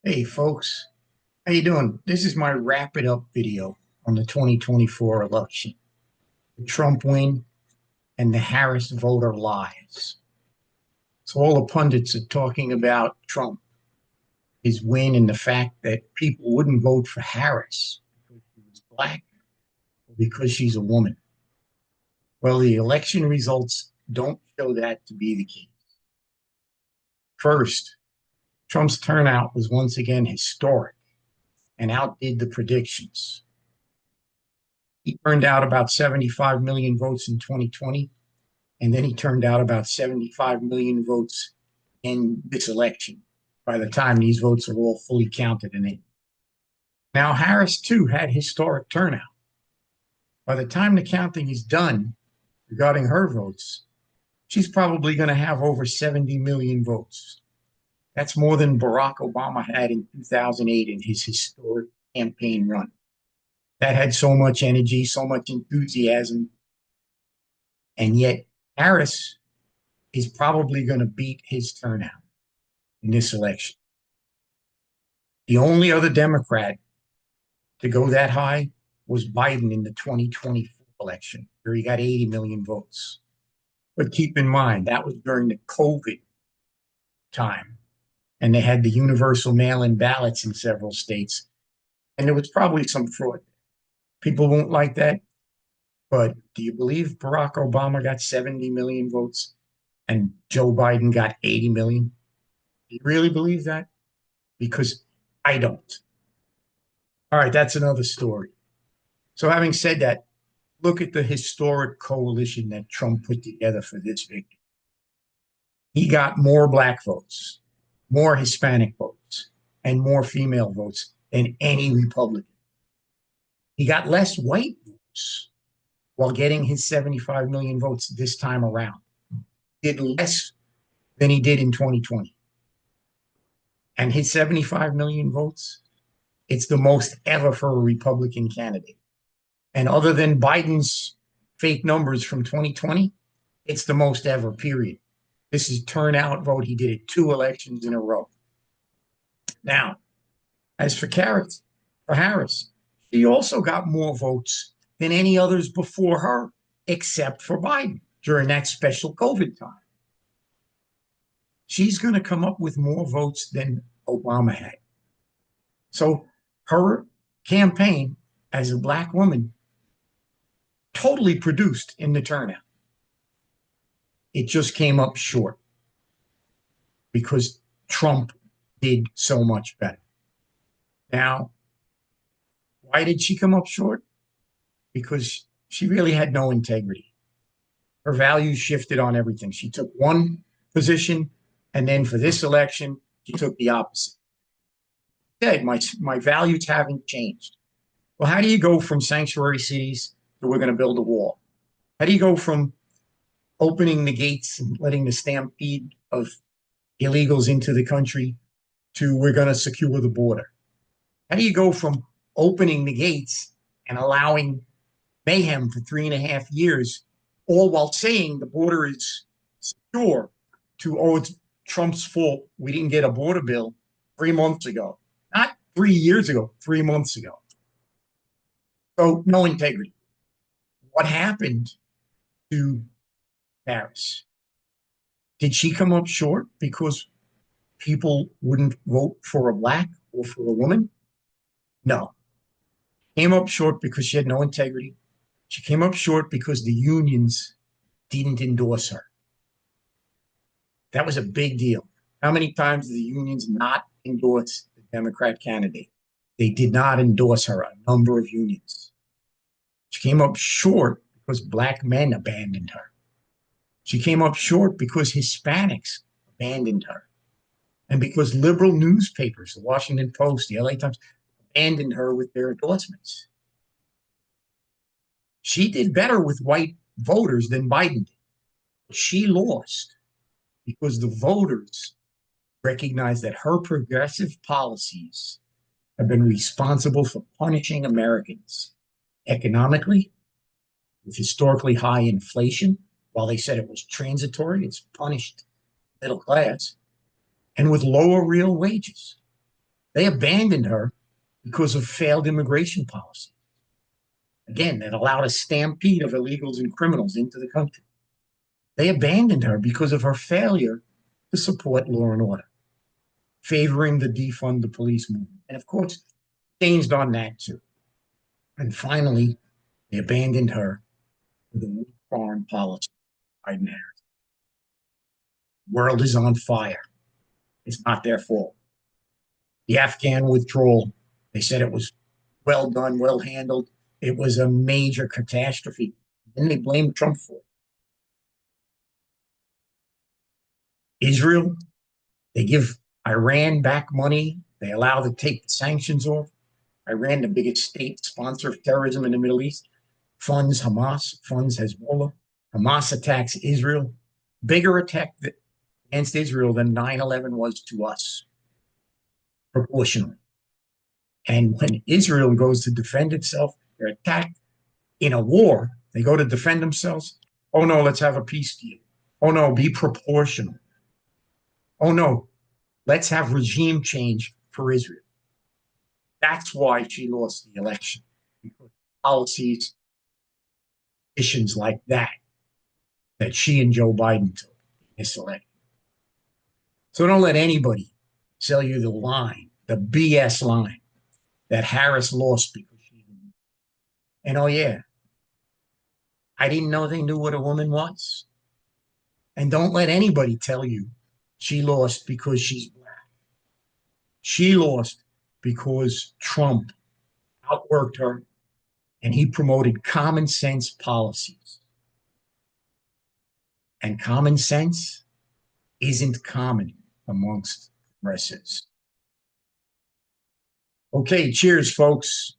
Hey folks, how you doing? This is my wrap it up video on the 2024 election. The Trump win and the Harris voter lies. So all the pundits are talking about Trump, his win, and the fact that people wouldn't vote for Harris because she was black or because she's a woman. Well, the election results don't show that to be the case. First, Trump's turnout was once again historic and outdid the predictions. He turned out about 75 million votes in 2020, and then he turned out about 75 million votes in this election by the time these votes are all fully counted and in. Now, Harris, too, had historic turnout. By the time the counting is done regarding her votes, she's probably going to have over 70 million votes. That's more than Barack Obama had in 2008 in his historic campaign run. That had so much energy, so much enthusiasm, and yet Harris is probably going to beat his turnout in this election. The only other Democrat to go that high was Biden in the 2024 election, where he got 80 million votes. But keep in mind, that was during the COVID time, and they had the universal mail in ballots in several states, and there was probably some fraud. People won't like that, but do you believe Barack Obama got 70 million votes and Joe Biden got 80 million? Do you really believe that? Because I don't. All right, that's another story. So, having said that, look at the historic coalition that Trump put together for this victory. He got more black votes, more Hispanic votes, and more female votes than any Republican. He got less white votes while getting his 75 million votes this time around. He did less than he did in 2020. And his 75 million votes, it's the most ever for a Republican candidate. And other than Biden's fake numbers from 2020, it's the most ever, period. This is turnout vote. He did it 2 elections in a row. Now, as for Harris, she also got more votes than any others before her, except for Biden during that special COVID time. She's going to come up with more votes than Obama had. So her campaign as a black woman totally produced in the turnout. It just came up short because Trump did so much better. Now, why did she come up short? Because she really had no integrity. Her values shifted on everything. She took one position, and then for this election, she took the opposite. She said, my values haven't changed. Well, how do you go from sanctuary cities to we're going to build a wall? How do you go from opening the gates and letting the stampede of illegals into the country to we're going to secure the border? How do you go from opening the gates and allowing mayhem for 3.5 years, all while saying the border is secure, to, oh, it's Trump's fault we didn't get a border bill 3 months ago? Not 3 years ago, 3 months ago. So, no integrity. What happened to Harris? Did she come up short because people wouldn't vote for a black or for a woman? No. Came up short because she had no integrity. She came up short because the unions didn't endorse her. That was a big deal. How many times did the unions not endorse the Democrat candidate? They did not endorse her, a number of unions. She came up short because black men abandoned her. She came up short because Hispanics abandoned her. And because liberal newspapers, the Washington Post, the LA Times, abandoned her with their endorsements. She did better with white voters than Biden did. She lost because the voters recognized that her progressive policies have been responsible for punishing Americans economically, with historically high inflation. While they said it was transitory, it's punished middle class, and with lower real wages. They abandoned her because of failed immigration policy. Again, that allowed a stampede of illegals and criminals into the country. They abandoned her because of her failure to support law and order, favoring the defund the police movement. And of course, changed on that too. And finally, they abandoned her for the weak foreign policy. Biden Harris. World is on fire. It's not their fault. The Afghan withdrawal, they said it was well done, well handled. It was a major catastrophe. And they blamed Trump for it. Israel, they give Iran back money. They allow to take the sanctions off. Iran, the biggest state sponsor of terrorism in the Middle East, funds Hamas, funds Hezbollah. Hamas attacks Israel. Bigger attack against Israel than 9/11 was to us, proportionally. And when Israel goes to defend itself, they're attacked in a war. They go to defend themselves. Oh no, let's have a peace deal. Oh no, be proportional. Oh no, let's have regime change for Israel. That's why she lost the election. Because policies, issues like that she and Joe Biden took in this election. So don't let anybody sell you the line, the BS line, that Harris lost because she didn't. And oh yeah, I didn't know they knew what a woman was. And don't let anybody tell you she lost because she's black. She lost because Trump outworked her and he promoted common sense policies. And common sense isn't common amongst progressives. Okay, cheers, folks.